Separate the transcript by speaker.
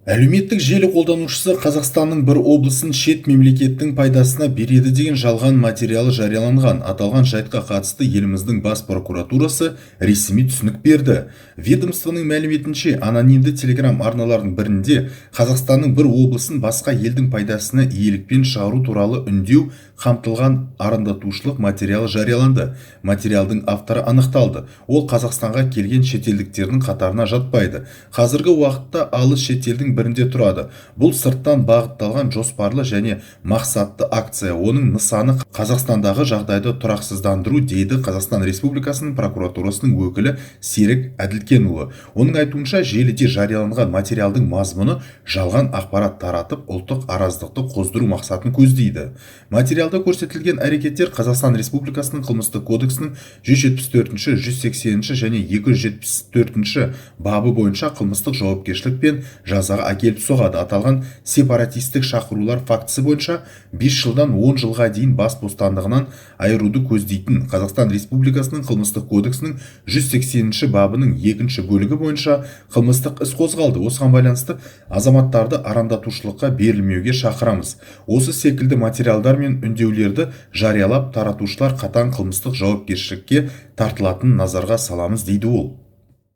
Speaker 1: Әлеуметтік желі қолданушысы Қазақстанның бір облысын шет мемлекеттің пайдасына береді деген жалған материалы жарияланған. Аталған жайтқа қатысты еліміздің бас прокуратурасы ресми түсінік берді. Ведомствоның мәліметінше, анонимді телеграм арналардың бірінде Қазақстанның бір облысын басқа елдің пайдасына иелікпен шығару туралы үндеу қамтылған арандатушылық материалы жарияланды. Материалдың авторы анықталды. Ол Қазақстанға келген шетелдіктердің қатарына жатпайды. Қазіргі уақытта алыс шетелдің бірінде тұрады. Бұл сырттан бағытталған жоспарлы және мақсатты акция. Оның нысаны Қазақстандағы жағдайды тұрақсыздандыру, дейді Қазақстан Республикасының прокуратурасының өкілі Серік Әділкенұлы. Оның айтуынша, желіде жарияланған материалдың мазмұны жалған ақпарат таратып, ұлттық араздықты қоздыру мақсатын көздейді. Материалда көрсетілген әрекеттер Қазақстан Республикасының қылмыстық кодексінің 174-ші, 180-ші және 274-ші бабы бойынша қылмыстық жауапкершілік пен жазаға әкеліп соғады. Аталған сепаратистік шақырулар фактісі бойынша 5 жылдан 10 жылға дейін бас бостандығынан айыруды көздейтін Қазақстан Республикасының қылмыстық кодексінің 180-ші бабының 2-ші бөлігі бойынша қылмыстық іс қозғалды. Осыған байланысты азаматтарды арандатушылыққа берілмеуге шақырамыз. Осы секілді материалдар мен үндеулерді жариялап таратушылар қатаң қылмыстық жауапкершілікке тартылатынын назарға саламыз, дейді ол.